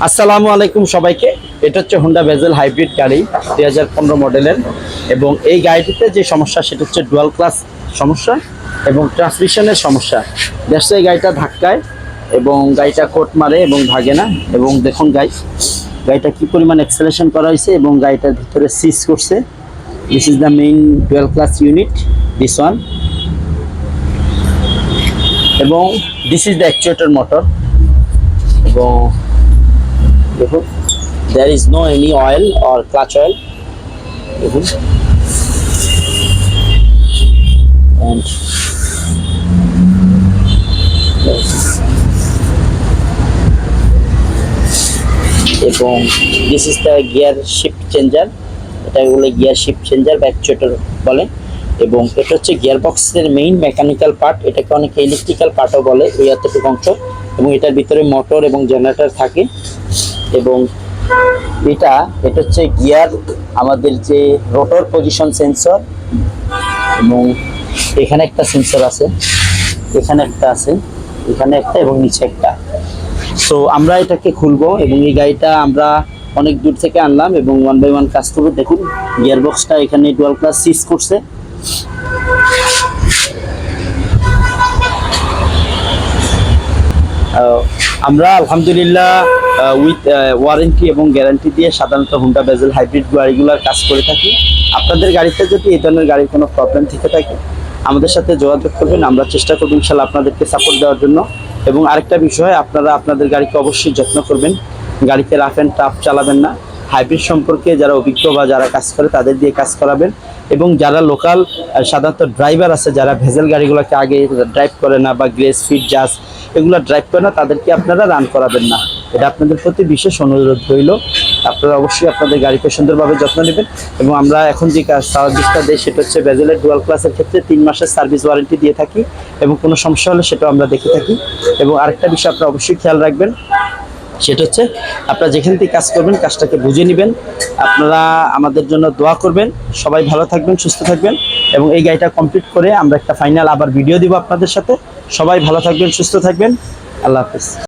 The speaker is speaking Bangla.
আসসালামু আলাইকুম সবাইকে। এটা হচ্ছে হোন্ডা ভেজেল হাইব্রিড গাড়ি 2015 মডেলের। এবং এই গাড়িটিতে যে সমস্যা সেটা হচ্ছে ডুয়াল ক্লাস সমস্যা এবং ট্রান্সমিশনের সমস্যা। দেখছো এই গাড়িটা ধাক্কায় এবং গাড়িটা কোট মারে এবং ভাগে না। এবং দেখুন গাড়িটা কি পরিমাণ এক্সেলেশন করা হয়েছে এবং গাড়িটার ভিতরে সিজ করছে। This is the main dual clutch unit, this one. এবং this is the actuator motor. এবং দেখুন, there is no any oil or clutch oil. দেখুন, and এবং this is the gear shift changer. এটা বলে গিয়ার শিফট চেঞ্জার বা অ্যাকচুয়েটর বলে। এবং এটা হচ্ছে গিয়ার বক্সের মেইন মেকানিক্যাল পার্ট, এটাকে অনেকে ইলেকট্রিক্যাল পার্টও বলে, এই এতটুকু অংশ। এবং এটার ভিতরে মোটর এবং জেনারেটর থাকে। এবং এটা হচ্ছে গিয়ার, আমাদের যে রোটর পজিশন সেন্সর। এবং এখানে একটা সেন্সর আছে, এখানে একটা আছে, এখানে একটা এবং নিচে একটা। সো আমরা এটাকে খুলবো এবং এই গাড়িটা আমরা অনেক দূর থেকে আনলাম এবং ওয়ান বাই ওয়ান কাজ করবো। দেখুন, গিয়ার বক্সটা এখানে ডুয়াল ক্লাস সিজ করছে। আমরা আলহামদুলিল্লাহ উইথ ওয়ারেন্টি এবং গ্যারান্টি দিয়ে সাধারণত হোন্ডা ভেজেল হাইব্রিড গাড়িগুলোর কাজ করে থাকি। আপনাদের গাড়িতে যদি এই ধরনের গাড়ির কোনো প্রবলেম থেকে থাকে আমাদের সাথে যোগাযোগ করবেন, আমরা চেষ্টা করব ইনশাল্লাহ আপনাদেরকে সাপোর্ট দেওয়ার জন্য। এবং আরেকটা বিষয়, আপনারা আপনাদের গাড়িকে অবশ্যই যত্ন করবেন, গাড়িতে রাফ অ্যান্ড টাফ চালাবেন না। হাইব্রিড সম্পর্কে যারা অভিজ্ঞ বা যারা কাজ করে তাদের দিয়ে কাজ করাবেন। এবং যারা লোকাল সাধারণত ড্রাইভার আছে, যারা ভেজেল গাড়িগুলোকে আগে ড্রাইভ করে না বা গ্রেস ফিট জাস এগুলো ড্রাইভ করে না, তাদেরকে আপনারা রান করাবেন না। এটা আপনাদের প্রতি বিশেষ অনুরোধ রইল। আপনারা অবশ্যই আপনাদের গাড়িকে সুন্দরভাবে যত্ন নেবেন। এবং আমরা এখন যে সার্ভিসটা দিই সেটা হচ্ছে ভেজেলের ডুয়াল ক্লাসের ক্ষেত্রে 3 মাসের সার্ভিস ওয়ারেন্টি দিয়ে থাকি এবং কোনো সমস্যা হলে সেটাও আমরা দেখে থাকি। এবং আরেকটা বিষয় আপনারা অবশ্যই খেয়াল রাখবেন, সেটা হচ্ছে আপনারা যেখান থেকে কাজ করবেন কাজটাকে বুঝে নেবেন। আপনারা আমাদের জন্য দোয়া করবেন। সবাই ভালো থাকবেন, সুস্থ থাকবেন। এবং এই গাড়িটা কমপ্লিট করে আমরা একটা ফাইনাল আবার ভিডিও দিব আপনাদের সাথে। সবাই ভালো থাকবেন, সুস্থ থাকবেন। আল্লাহ হাফেজ।